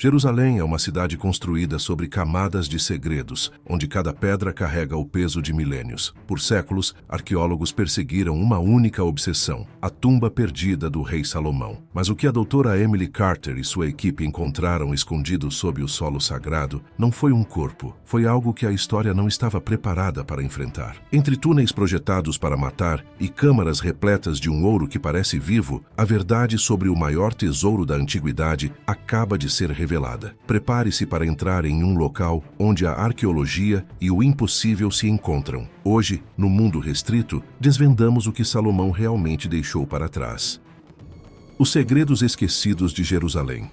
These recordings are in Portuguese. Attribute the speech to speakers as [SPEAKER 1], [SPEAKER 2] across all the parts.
[SPEAKER 1] Jerusalém é uma cidade construída sobre camadas de segredos, onde cada pedra carrega o peso de milênios. Por séculos, arqueólogos perseguiram uma única obsessão: a tumba perdida do rei Salomão. Mas o que a doutora Emily Carter e sua equipe encontraram escondido sob o solo sagrado não foi um corpo, foi algo que a história não estava preparada para enfrentar. Entre túneis projetados para matar e câmaras repletas de um ouro que parece vivo, a verdade sobre o maior tesouro da antiguidade acaba de ser revelada. Prepare-se para entrar em um local onde a arqueologia e o impossível se encontram. Hoje, no mundo restrito, desvendamos o que Salomão realmente deixou para trás. Os segredos esquecidos de Jerusalém.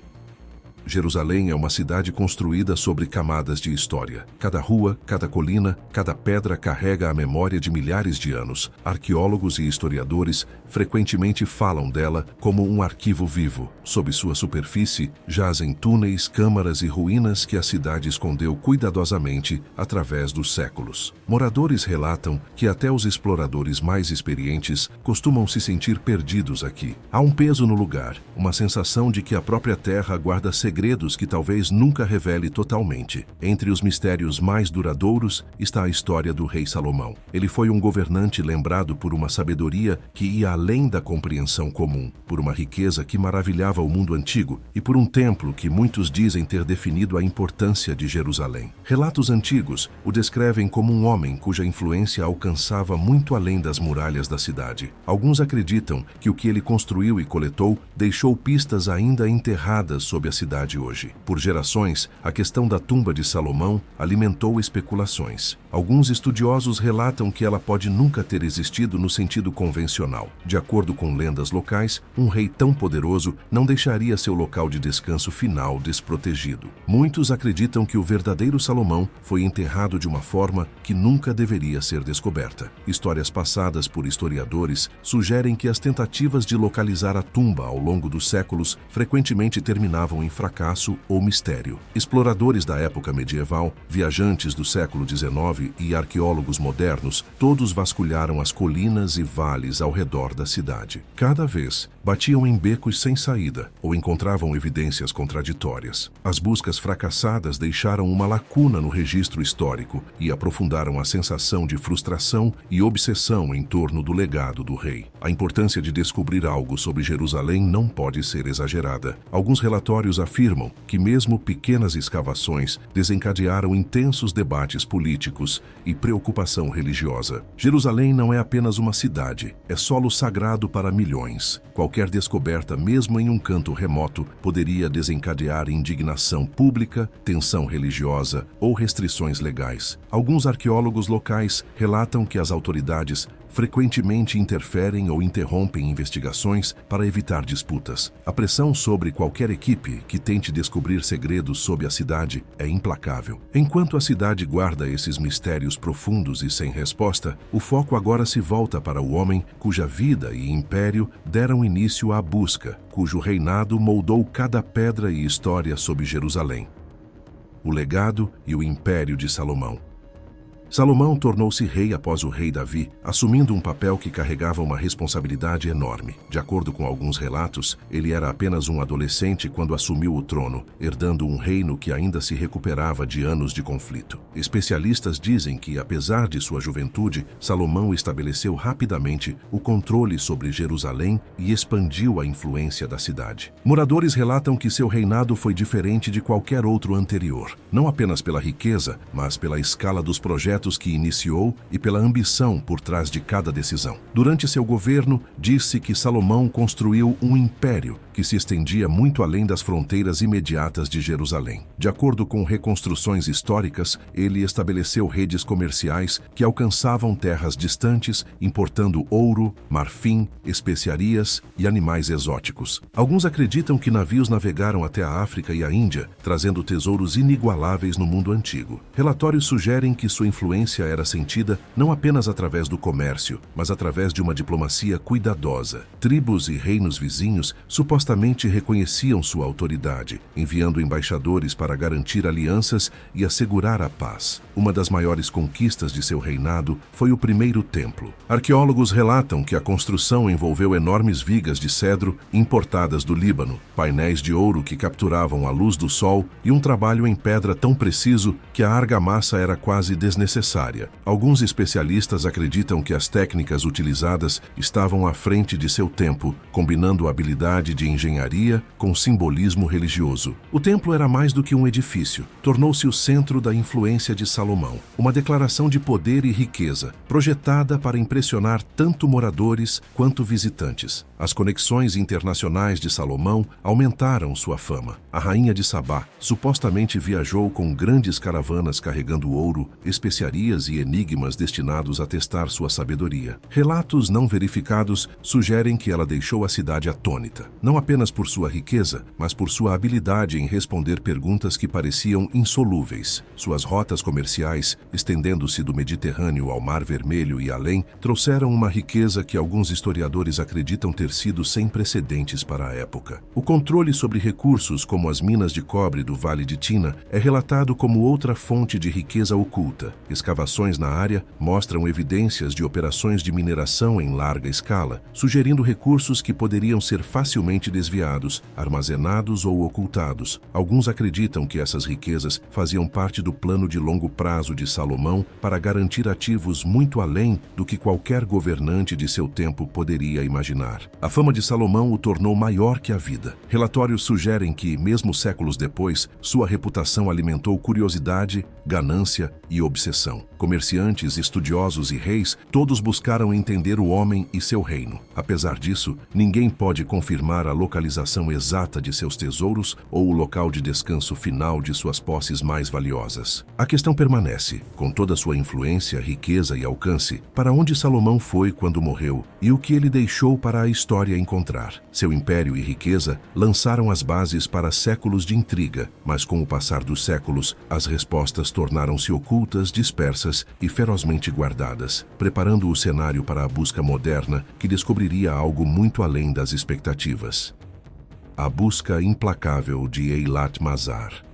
[SPEAKER 1] Jerusalém é uma cidade construída sobre camadas de história. Cada rua, cada colina, cada pedra carrega a memória de milhares de anos. Arqueólogos e historiadores frequentemente falam dela como um arquivo vivo. Sob sua superfície, jazem túneis, câmaras e ruínas que a cidade escondeu cuidadosamente através dos séculos. Moradores relatam que até os exploradores mais experientes costumam se sentir perdidos aqui. Há um peso no lugar, uma sensação de que a própria terra guarda segredos que talvez nunca revele totalmente. Entre os mistérios mais duradouros está a história do rei Salomão. Ele foi um governante lembrado por uma sabedoria que ia além da compreensão comum, por uma riqueza que maravilhava o mundo antigo e por um templo que muitos dizem ter definido a importância de Jerusalém. Relatos antigos o descrevem como um homem cuja influência alcançava muito além das muralhas da cidade. Alguns acreditam que o que ele construiu e coletou deixou pistas ainda enterradas sob a cidade hoje. Por gerações, a questão da tumba de Salomão alimentou especulações. Alguns estudiosos relatam que ela pode nunca ter existido no sentido convencional. De acordo com lendas locais, um rei tão poderoso não deixaria seu local de descanso final desprotegido. Muitos acreditam que o verdadeiro Salomão foi enterrado de uma forma que nunca deveria ser descoberta. Histórias passadas por historiadores sugerem que as tentativas de localizar a tumba ao longo dos séculos frequentemente terminavam em fracasso ou mistério. Exploradores da época medieval, viajantes do século XIX e arqueólogos modernos, todos vasculharam as colinas e vales ao redor da cidade. Cada vez, batiam em becos sem saída ou encontravam evidências contraditórias. As buscas fracassadas deixaram uma lacuna no registro histórico e aprofundaram a sensação de frustração e obsessão em torno do legado do rei. A importância de descobrir algo sobre Jerusalém não pode ser exagerada. Alguns relatórios afirmam que mesmo pequenas escavações desencadearam intensos debates políticos e preocupação religiosa. Jerusalém não é apenas uma cidade, é solo sagrado para milhões. Qualquer descoberta, mesmo em um canto remoto, poderia desencadear indignação pública, tensão religiosa ou restrições legais. Alguns arqueólogos locais relatam que as autoridades frequentemente interferem ou interrompem investigações para evitar disputas. A pressão sobre qualquer equipe que tente descobrir segredos sobre a cidade é implacável. Enquanto a cidade guarda esses mistérios profundos e sem resposta, o foco agora se volta para o homem cuja vida e império deram início à busca, cujo reinado moldou cada pedra e história sobre Jerusalém. O legado e o império de Salomão. Salomão tornou-se rei após o rei Davi, assumindo um papel que carregava uma responsabilidade enorme. De acordo com alguns relatos, ele era apenas um adolescente quando assumiu o trono, herdando um reino que ainda se recuperava de anos de conflito. Especialistas dizem que, apesar de sua juventude, Salomão estabeleceu rapidamente o controle sobre Jerusalém e expandiu a influência da cidade. Moradores relatam que seu reinado foi diferente de qualquer outro anterior, não apenas pela riqueza, mas pela escala dos projetos que iniciou e pela ambição por trás de cada decisão. Durante seu governo, disse que Salomão construiu um império que se estendia muito além das fronteiras imediatas de Jerusalém. De acordo com reconstruções históricas, ele estabeleceu redes comerciais que alcançavam terras distantes, importando ouro, marfim, especiarias e animais exóticos. Alguns acreditam que navios navegaram até a África e a Índia, trazendo tesouros inigualáveis no mundo antigo. Relatórios sugerem que sua influência era sentida não apenas através do comércio, mas através de uma diplomacia cuidadosa. Tribos e reinos vizinhos supostamente supostamente reconheciam sua autoridade, enviando embaixadores para garantir alianças e assegurar a paz. Uma das maiores conquistas de seu reinado foi o primeiro templo. Arqueólogos relatam que a construção envolveu enormes vigas de cedro importadas do Líbano, painéis de ouro que capturavam a luz do sol e um trabalho em pedra tão preciso que a argamassa era quase desnecessária. Alguns especialistas acreditam que as técnicas utilizadas estavam à frente de seu tempo, combinando a habilidade de engenharia com simbolismo religioso. O templo era mais do que um edifício, tornou-se o centro da influência de Salomão, uma declaração de poder e riqueza, projetada para impressionar tanto moradores quanto visitantes. As conexões internacionais de Salomão aumentaram sua fama. A rainha de Sabá supostamente viajou com grandes caravanas carregando ouro, especiarias e enigmas destinados a testar sua sabedoria. Relatos não verificados sugerem que ela deixou a cidade atônita, não apenas por sua riqueza, mas por sua habilidade em responder perguntas que pareciam insolúveis. Suas rotas comerciais, estendendo-se do Mediterrâneo ao Mar Vermelho e além, trouxeram uma riqueza que alguns historiadores acreditam ter sido sem precedentes para a época. O controle sobre recursos como as minas de cobre do Vale de Tina é relatado como outra fonte de riqueza oculta. Escavações na área mostram evidências de operações de mineração em larga escala, sugerindo recursos que poderiam ser facilmente desviados, armazenados ou ocultados. Alguns acreditam que essas riquezas faziam parte do plano de longo prazo de Salomão para garantir ativos muito além do que qualquer governante de seu tempo poderia imaginar. A fama de Salomão o tornou maior que a vida. Relatórios sugerem que, mesmo séculos depois, sua reputação alimentou curiosidade, ganância e obsessão. Comerciantes, estudiosos e reis, todos buscaram entender o homem e seu reino. Apesar disso, ninguém pode confirmar a localização exata de seus tesouros ou o local de descanso final de suas posses mais valiosas. A questão permanece, com toda sua influência, riqueza e alcance, para onde Salomão foi quando morreu e o que ele deixou para a história encontrar. Seu império e riqueza lançaram as bases para séculos de intriga, mas com o passar dos séculos, as respostas tornaram-se ocultas, dispersas e ferozmente guardadas, preparando o cenário para a busca moderna que descobriria algo muito além das expectativas. A busca implacável de Eilat Mazar.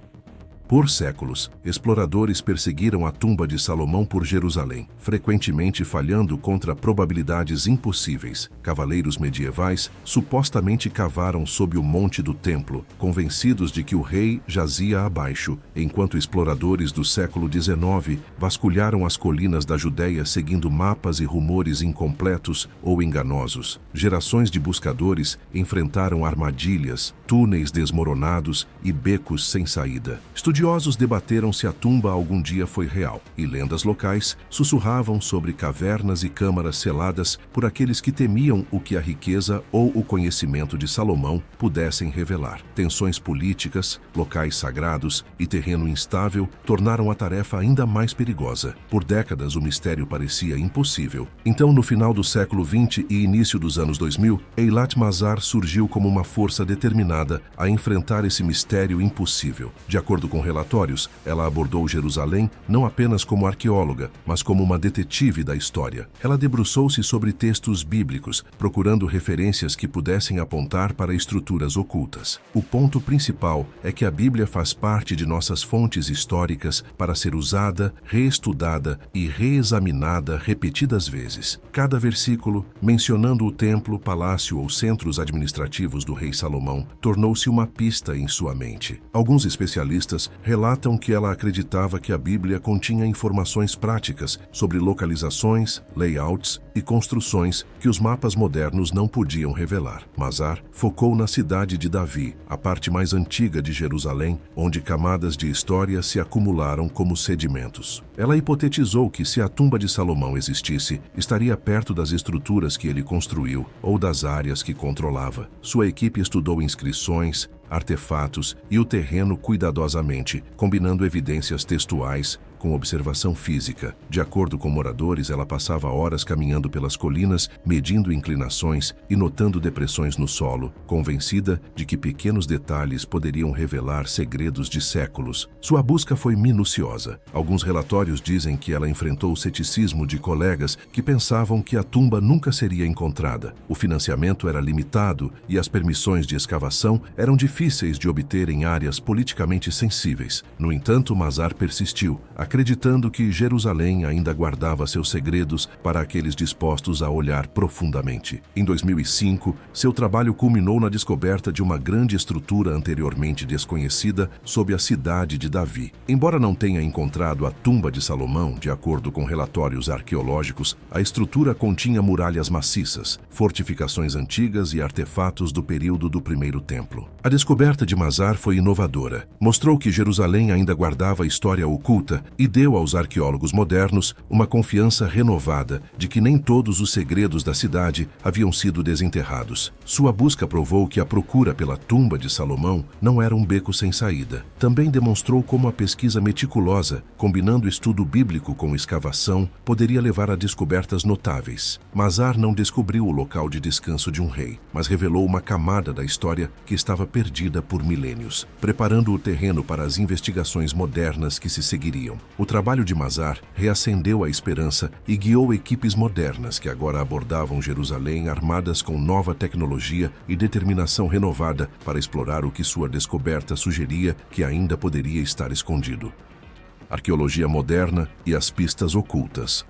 [SPEAKER 1] Por séculos, exploradores perseguiram a tumba de Salomão por Jerusalém, frequentemente falhando contra probabilidades impossíveis. Cavaleiros medievais supostamente cavaram sob o monte do templo, convencidos de que o rei jazia abaixo, enquanto exploradores do século XIX vasculharam as colinas da Judéia seguindo mapas e rumores incompletos ou enganosos. Gerações de buscadores enfrentaram armadilhas, túneis desmoronados e becos sem saída. Estudiosos debateram se a tumba algum dia foi real, e lendas locais sussurravam sobre cavernas e câmaras seladas por aqueles que temiam o que a riqueza ou o conhecimento de Salomão pudessem revelar. Tensões políticas, locais sagrados e terreno instável tornaram a tarefa ainda mais perigosa. Por décadas, o mistério parecia impossível. Então, no final do século XX e início dos anos 2000, Eilat Mazar surgiu como uma força determinada a enfrentar esse mistério impossível. De acordo com relatórios, ela abordou Jerusalém não apenas como arqueóloga, mas como uma detetive da história. Ela debruçou-se sobre textos bíblicos, procurando referências que pudessem apontar para estruturas ocultas. O ponto principal é que a Bíblia faz parte de nossas fontes históricas para ser usada, reestudada e reexaminada repetidas vezes. Cada versículo, mencionando o templo, palácio ou centros administrativos do rei Salomão, tornou-se uma pista em sua mente. Alguns especialistas relatam que ela acreditava que a Bíblia continha informações práticas sobre localizações, layouts e construções que os mapas modernos não podiam revelar. Mazar focou na cidade de Davi, a parte mais antiga de Jerusalém, onde camadas de história se acumularam como sedimentos. Ela hipotetizou que se a tumba de Salomão existisse, estaria perto das estruturas que ele construiu ou das áreas que controlava. Sua equipe estudou inscrições, artefatos e o terreno cuidadosamente, combinando evidências textuais com observação física. De acordo com moradores, ela passava horas caminhando pelas colinas, medindo inclinações e notando depressões no solo, convencida de que pequenos detalhes poderiam revelar segredos de séculos. Sua busca foi minuciosa. Alguns relatórios dizem que ela enfrentou o ceticismo de colegas que pensavam que a tumba nunca seria encontrada. O financiamento era limitado e as permissões de escavação eram difíceis de obter em áreas politicamente sensíveis. No entanto, Mazar persistiu, acreditando que Jerusalém ainda guardava seus segredos para aqueles dispostos a olhar profundamente. Em 2005, seu trabalho culminou na descoberta de uma grande estrutura anteriormente desconhecida sob a cidade de Davi. Embora não tenha encontrado a tumba de Salomão, de acordo com relatórios arqueológicos, a estrutura continha muralhas maciças, fortificações antigas e artefatos do período do Primeiro Templo. A descoberta de Mazar foi inovadora. Mostrou que Jerusalém ainda guardava história oculta e deu aos arqueólogos modernos uma confiança renovada de que nem todos os segredos da cidade haviam sido desenterrados. Sua busca provou que a procura pela tumba de Salomão não era um beco sem saída. Também demonstrou como a pesquisa meticulosa, combinando estudo bíblico com escavação, poderia levar a descobertas notáveis. Mazar não descobriu o local de descanso de um rei, mas revelou uma camada da história que estava perdida por milênios, preparando o terreno para as investigações modernas que se seguiriam. O trabalho de Mazar reacendeu a esperança e guiou equipes modernas que agora abordavam Jerusalém armadas com nova tecnologia e determinação renovada para explorar o que sua descoberta sugeria que ainda poderia estar escondido. Arqueologia moderna e as pistas ocultas.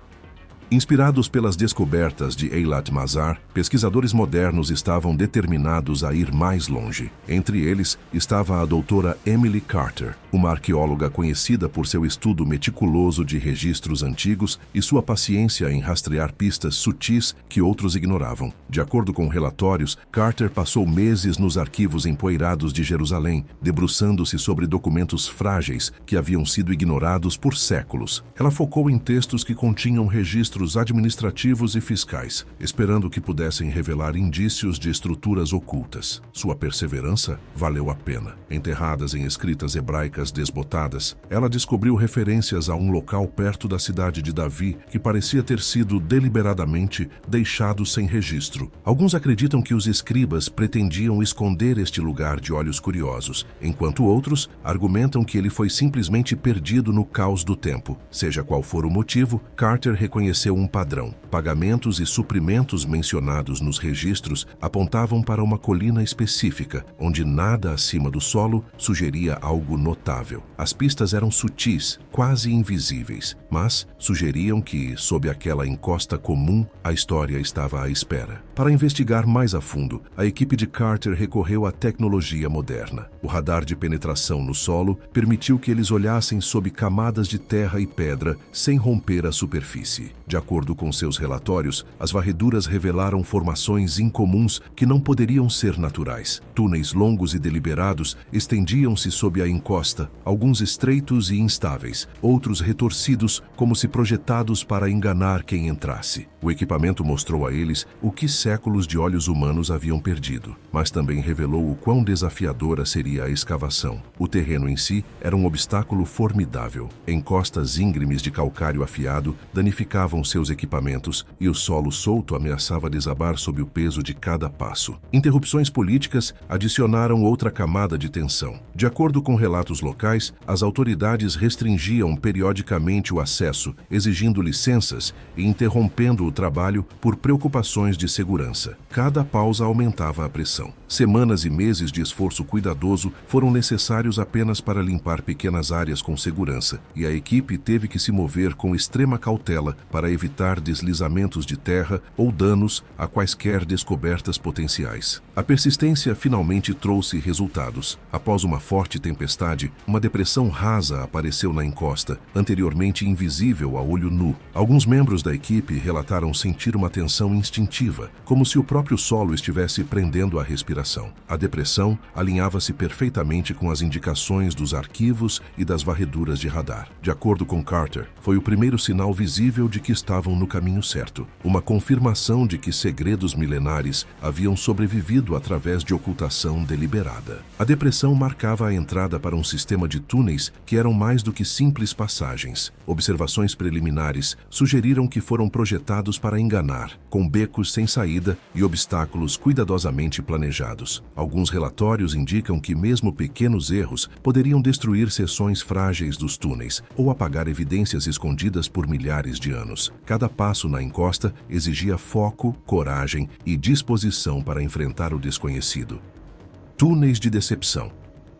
[SPEAKER 1] Inspirados pelas descobertas de Eilat Mazar, pesquisadores modernos estavam determinados a ir mais longe. Entre eles estava a doutora Emily Carter, uma arqueóloga conhecida por seu estudo meticuloso de registros antigos e sua paciência em rastrear pistas sutis que outros ignoravam. De acordo com relatórios, Carter passou meses nos arquivos empoeirados de Jerusalém, debruçando-se sobre documentos frágeis que haviam sido ignorados por séculos. Ela focou em textos que continham registros administrativos e fiscais, esperando que pudessem revelar indícios de estruturas ocultas. Sua perseverança valeu a pena. Enterradas em escritas hebraicas desbotadas, ela descobriu referências a um local perto da cidade de Davi que parecia ter sido deliberadamente deixado sem registro. Alguns acreditam que os escribas pretendiam esconder este lugar de olhos curiosos, enquanto outros argumentam que ele foi simplesmente perdido no caos do tempo. Seja qual for o motivo, Carter reconheceu um padrão. Pagamentos e suprimentos mencionados nos registros apontavam para uma colina específica, onde nada acima do solo sugeria algo notável. As pistas eram sutis, quase invisíveis, mas sugeriam que, sob aquela encosta comum, a história estava à espera. Para investigar mais a fundo, a equipe de Carter recorreu à tecnologia moderna. O radar de penetração no solo permitiu que eles olhassem sob camadas de terra e pedra sem romper a superfície. De acordo com seus relatórios, as varreduras revelaram formações incomuns que não poderiam ser naturais. Túneis longos e deliberados estendiam-se sob a encosta, alguns estreitos e instáveis, outros retorcidos como se projetados para enganar quem entrasse. O equipamento mostrou a eles o que séculos de olhos humanos haviam perdido, mas também revelou o quão desafiadora seria a escavação. O terreno em si era um obstáculo formidável. Encostas íngremes de calcário afiado danificavam seus equipamentos e o solo solto ameaçava desabar sob o peso de cada passo. Interrupções políticas adicionaram outra camada de tensão. De acordo com relatos locais, as autoridades restringiam periodicamente o acesso, exigindo licenças e interrompendo o trabalho por preocupações de segurança. Cada pausa aumentava a pressão. Semanas e meses de esforço cuidadoso foram necessários apenas para limpar pequenas áreas com segurança, e a equipe teve que se mover com extrema cautela para evitar deslizamentos de terra ou danos a quaisquer descobertas potenciais. A persistência finalmente trouxe resultados. Após uma forte tempestade, uma depressão rasa apareceu na encosta, anteriormente invisível a olho nu. Alguns membros da equipe relataram sentir uma tensão instintiva, como se o próprio solo estivesse prendendo a respiração. A depressão alinhava-se perfeitamente com as indicações dos arquivos e das varreduras de radar. De acordo com Carter, foi o primeiro sinal visível de que estavam no caminho certo, uma confirmação de que segredos milenares haviam sobrevivido através de ocultação deliberada. A depressão marcava a entrada para um sistema sistema de túneis que eram mais do que simples passagens. Observações preliminares sugeriram que foram projetados para enganar, com becos sem saída e obstáculos cuidadosamente planejados. Alguns relatórios indicam que mesmo pequenos erros poderiam destruir seções frágeis dos túneis ou apagar evidências escondidas por milhares de anos. Cada passo na encosta exigia foco, coragem e disposição para enfrentar o desconhecido. Túneis de decepção.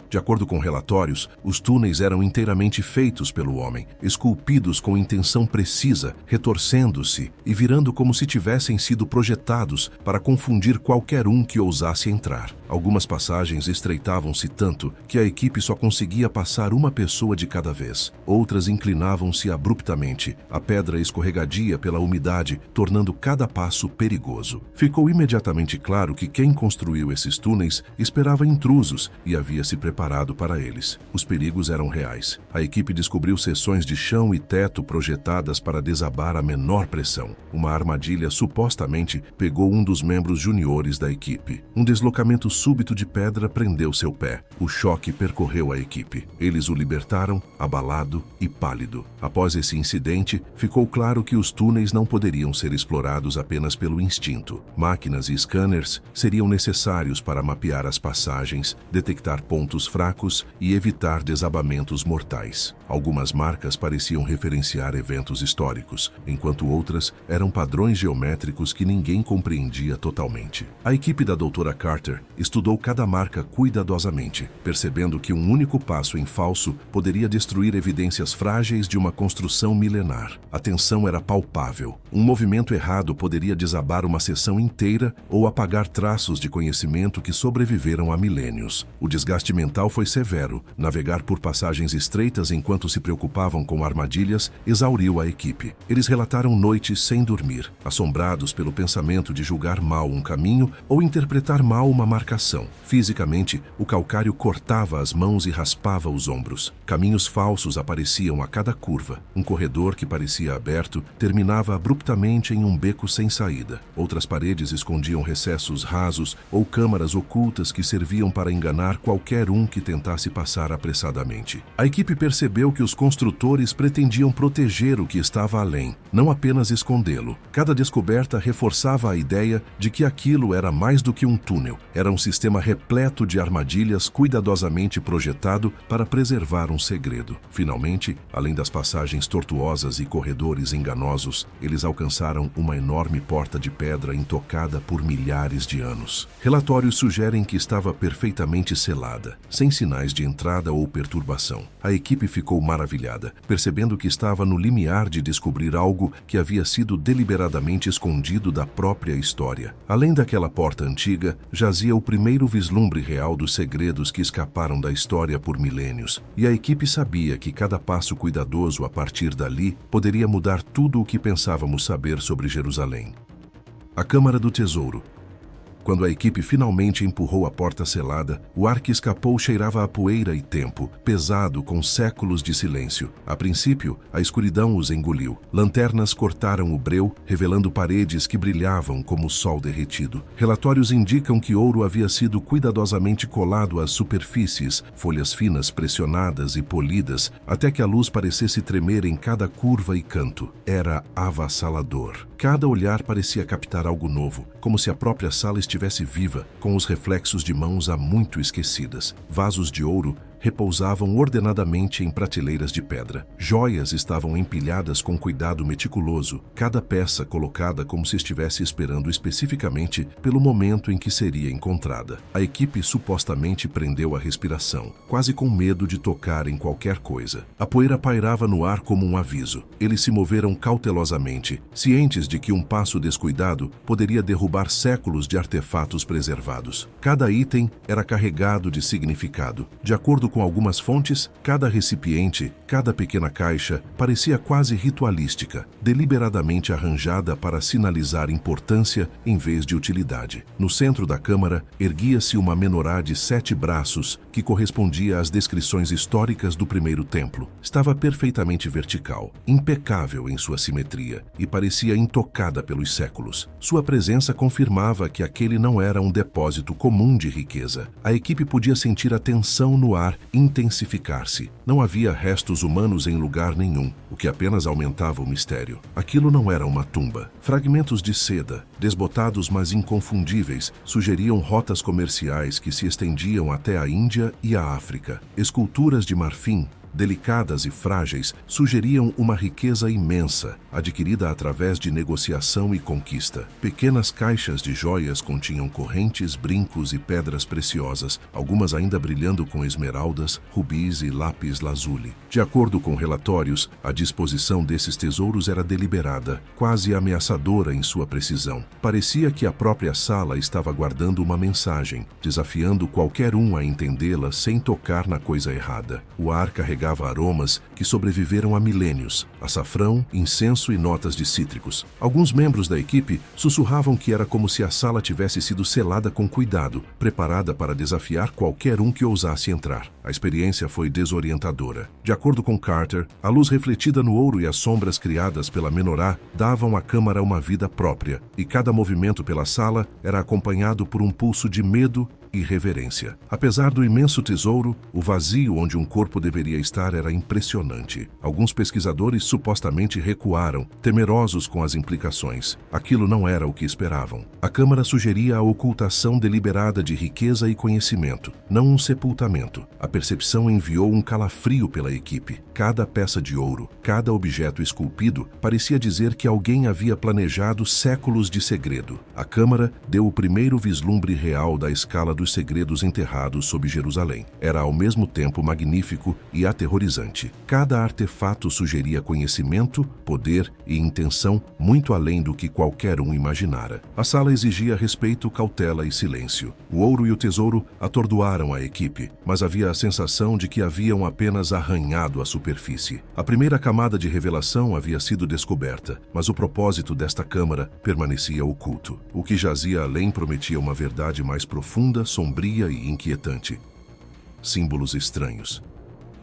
[SPEAKER 1] De acordo com relatórios, os túneis eram inteiramente feitos pelo homem, esculpidos com intenção precisa, retorcendo-se e virando como se tivessem sido projetados para confundir qualquer um que ousasse entrar. Algumas passagens estreitavam-se tanto que a equipe só conseguia passar uma pessoa de cada vez. Outras inclinavam-se abruptamente, a pedra escorregadia pela umidade, tornando cada passo perigoso. Ficou imediatamente claro que quem construiu esses túneis esperava intrusos e havia se preparado para eles. Os perigos eram reais. A equipe descobriu seções de chão e teto projetadas para desabar a menor pressão. Uma armadilha supostamente pegou um dos membros juniores da equipe. Um deslocamento súbito de pedra prendeu seu pé. O choque percorreu a equipe. Eles o libertaram, abalado e pálido. Após esse incidente, ficou claro que os túneis não poderiam ser explorados apenas pelo instinto. Máquinas e scanners seriam necessários para mapear as passagens, detectar pontos fracos e evitar desabamentos mortais. Algumas marcas pareciam referenciar eventos históricos, enquanto outras eram padrões geométricos que ninguém compreendia totalmente. A equipe da Dra. Carter estudou cada marca cuidadosamente, percebendo que um único passo em falso poderia destruir evidências frágeis de uma construção milenar. A tensão era palpável. Um movimento errado poderia desabar uma seção inteira ou apagar traços de conhecimento que sobreviveram há milênios. O desgaste mental foi severo. Navegar por passagens estreitas enquanto se preocupavam com armadilhas exauriu a equipe. Eles relataram noites sem dormir, assombrados pelo pensamento de julgar mal um caminho ou interpretar mal uma marcação. Fisicamente, o calcário cortava as mãos e raspava os ombros. Caminhos falsos apareciam a cada curva. Um corredor que parecia aberto terminava abruptamente em um beco sem saída. Outras paredes escondiam recessos rasos ou câmaras ocultas que serviam para enganar qualquer um que tentasse passar apressadamente. A equipe percebeu que os construtores pretendiam proteger o que estava além, não apenas escondê-lo. Cada descoberta reforçava a ideia de que aquilo era mais do que um túnel. Era um sistema repleto de armadilhas cuidadosamente projetado para preservar um segredo. Finalmente, além das passagens tortuosas e corredores enganosos, eles alcançaram uma enorme porta de pedra intocada por milhares de anos. Relatórios sugerem que estava perfeitamente selada, sem sinais de entrada ou perturbação. A equipe ficou maravilhada, percebendo que estava no limiar de descobrir algo que havia sido deliberadamente escondido da própria história. Além daquela porta antiga, jazia o primeiro vislumbre real dos segredos que escaparam da história por milênios, e a equipe sabia que cada passo cuidadoso a partir dali poderia mudar tudo o que pensávamos saber sobre Jerusalém. A Câmara do Tesouro. Quando a equipe finalmente empurrou a porta selada, o ar que escapou cheirava a poeira e tempo, pesado com séculos de silêncio. A princípio, a escuridão os engoliu. Lanternas cortaram o breu, revelando paredes que brilhavam como o sol derretido. Relatórios indicam que ouro havia sido cuidadosamente colado às superfícies, folhas finas pressionadas e polidas, até que a luz parecesse tremer em cada curva e canto. Era avassalador. Cada olhar parecia captar algo novo, como se a própria sala estivesse viva, com os reflexos de mãos há muito esquecidas. Vasos de ouro repousavam ordenadamente em prateleiras de pedra. Joias estavam empilhadas com cuidado meticuloso, cada peça colocada como se estivesse esperando especificamente pelo momento em que seria encontrada. A equipe supostamente prendeu a respiração, quase com medo de tocar em qualquer coisa. A poeira pairava no ar como um aviso. Eles se moveram cautelosamente, cientes de que um passo descuidado poderia derrubar séculos de artefatos preservados. Cada item era carregado de significado. De acordo com algumas fontes, cada recipiente, cada pequena caixa, parecia quase ritualística, deliberadamente arranjada para sinalizar importância em vez de utilidade. No centro da câmara, erguia-se uma menorá de 7 braços, que correspondia às descrições históricas do primeiro templo. Estava perfeitamente vertical, impecável em sua simetria, e parecia intocada pelos séculos. Sua presença confirmava que aquele não era um depósito comum de riqueza. A equipe podia sentir a tensão no ar intensificar-se. Não havia restos humanos em lugar nenhum, o que apenas aumentava o mistério. Aquilo não era uma tumba. Fragmentos de seda, desbotados mas inconfundíveis, sugeriam rotas comerciais que se estendiam até a Índia e a África. Esculturas de marfim, delicadas e frágeis, sugeriam uma riqueza imensa, adquirida através de negociação e conquista. Pequenas caixas de joias continham correntes, brincos e pedras preciosas, algumas ainda brilhando com esmeraldas, rubis e lápis lazuli. De acordo com relatórios, a disposição desses tesouros era deliberada, quase ameaçadora em sua precisão. Parecia que a própria sala estava guardando uma mensagem, desafiando qualquer um a entendê-la sem tocar na coisa errada. O ar carregava aromas que sobreviveram a milênios: açafrão, incenso e notas de cítricos. Alguns membros da equipe sussurravam que era como se a sala tivesse sido selada com cuidado, preparada para desafiar qualquer um que ousasse entrar. A experiência foi desorientadora. De acordo com Carter, a luz refletida no ouro e as sombras criadas pela menorá davam à câmara uma vida própria, e cada movimento pela sala era acompanhado por um pulso de medo e reverência. Apesar do imenso tesouro, o vazio onde um corpo deveria estar era impressionante. Alguns pesquisadores supostamente recuaram, temerosos com as implicações. Aquilo não era o que esperavam. A câmara sugeria a ocultação deliberada de riqueza e conhecimento, não um sepultamento. A percepção enviou um calafrio pela equipe. Cada peça de ouro, cada objeto esculpido, parecia dizer que alguém havia planejado séculos de segredo. A câmara deu o primeiro vislumbre real da escala dos segredos enterrados sob Jerusalém. Era ao mesmo tempo magnífico e aterrorizante. Cada artefato sugeria conhecimento, poder e intenção muito além do que qualquer um imaginara. A sala exigia respeito, cautela e silêncio. O ouro e o tesouro atordoaram a equipe, mas havia a sensação de que haviam apenas arranhado a superfície. A primeira camada de revelação havia sido descoberta, mas o propósito desta câmara permanecia oculto. O que jazia além prometia uma verdade mais profunda, sombria e inquietante. Símbolos estranhos.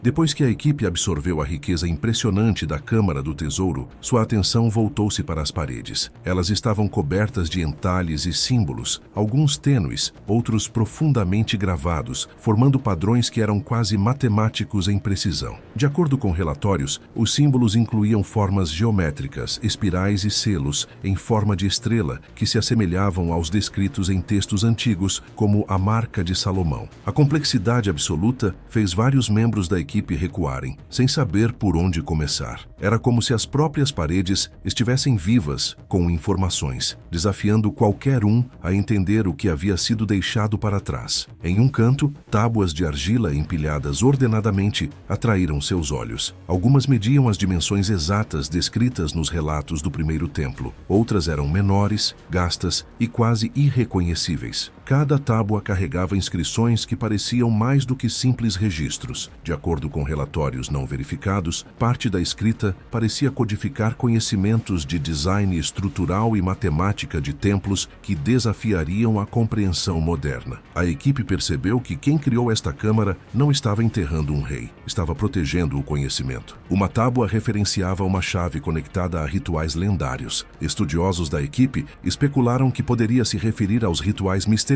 [SPEAKER 1] Depois que a equipe absorveu a riqueza impressionante da Câmara do Tesouro, sua atenção voltou-se para as paredes. Elas estavam cobertas de entalhes e símbolos, alguns tênues, outros profundamente gravados, formando padrões que eram quase matemáticos em precisão. De acordo com relatórios, os símbolos incluíam formas geométricas, espirais e selos em forma de estrela, que se assemelhavam aos descritos em textos antigos, como a Marca de Salomão. A complexidade absoluta fez vários membros da equipe recuarem, sem saber por onde começar. Era como se as próprias paredes estivessem vivas, com informações, desafiando qualquer um a entender o que havia sido deixado para trás. Em um canto, tábuas de argila empilhadas ordenadamente atraíram seus olhos. Algumas mediam as dimensões exatas descritas nos relatos do primeiro templo. Outras eram menores, gastas e quase irreconhecíveis. Cada tábua carregava inscrições que pareciam mais do que simples registros. De acordo com relatórios não verificados, parte da escrita parecia codificar conhecimentos de design estrutural e matemática de templos que desafiariam a compreensão moderna. A equipe percebeu que quem criou esta câmara não estava enterrando um rei, estava protegendo o conhecimento. Uma tábua referenciava uma chave conectada a rituais lendários. Estudiosos da equipe especularam que poderia se referir aos rituais misteriosos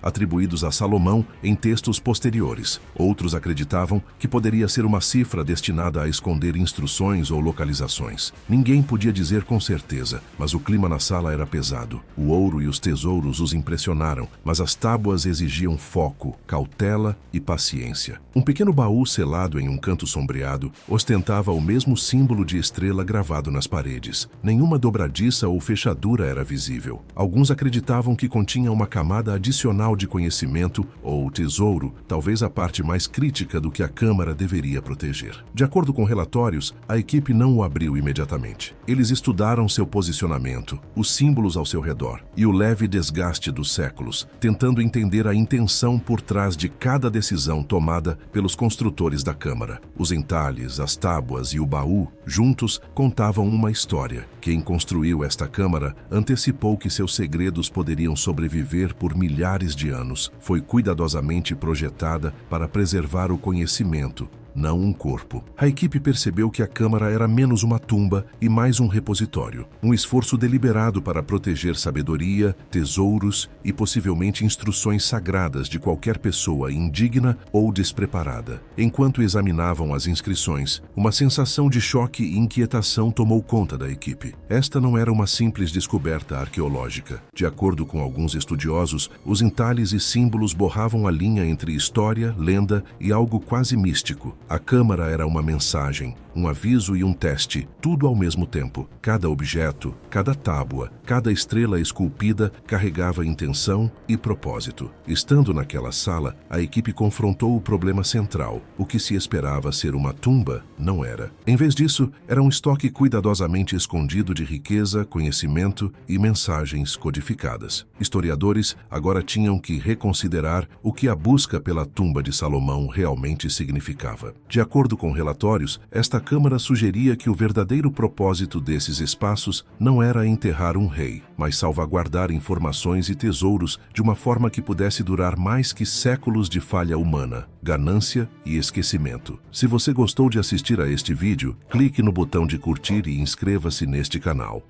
[SPEAKER 1] atribuídos a Salomão em textos posteriores. Outros acreditavam que poderia ser uma cifra destinada a esconder instruções ou localizações. Ninguém podia dizer com certeza, mas o clima na sala era pesado. O ouro e os tesouros os impressionaram, mas as tábuas exigiam foco, cautela e paciência. Um pequeno baú selado em um canto sombreado ostentava o mesmo símbolo de estrela gravado nas paredes. Nenhuma dobradiça ou fechadura era visível. Alguns acreditavam que continha uma camada adicional de conhecimento ou tesouro, talvez a parte mais crítica do que a câmara deveria proteger. De acordo com relatórios, a equipe não o abriu imediatamente. Eles estudaram seu posicionamento, os símbolos ao seu redor e o leve desgaste dos séculos, tentando entender a intenção por trás de cada decisão tomada pelos construtores da câmara. Os entalhes, as tábuas e o baú, juntos, contavam uma história. Quem construiu esta câmara antecipou que seus segredos poderiam sobreviver por milhares de anos. Foi cuidadosamente projetada para preservar o conhecimento, não um corpo. A equipe percebeu que a câmara era menos uma tumba e mais um repositório. Um esforço deliberado para proteger sabedoria, tesouros e possivelmente instruções sagradas de qualquer pessoa indigna ou despreparada. Enquanto examinavam as inscrições, uma sensação de choque e inquietação tomou conta da equipe. Esta não era uma simples descoberta arqueológica. De acordo com alguns estudiosos, os entalhes e símbolos borravam a linha entre história, lenda e algo quase místico. A câmara era uma mensagem, um aviso e um teste, tudo ao mesmo tempo. Cada objeto, cada tábua, cada estrela esculpida carregava intenção e propósito. Estando naquela sala, a equipe confrontou o problema central. O que se esperava ser uma tumba não era. Em vez disso, era um estoque cuidadosamente escondido de riqueza, conhecimento e mensagens codificadas. Historiadores agora tinham que reconsiderar o que a busca pela tumba de Salomão realmente significava. De acordo com relatórios, esta câmara sugeria que o verdadeiro propósito desses espaços não era enterrar um rei, mas salvaguardar informações e tesouros de uma forma que pudesse durar mais que séculos de falha humana, ganância e esquecimento. Se você gostou de assistir a este vídeo, clique no botão de curtir e inscreva-se neste canal.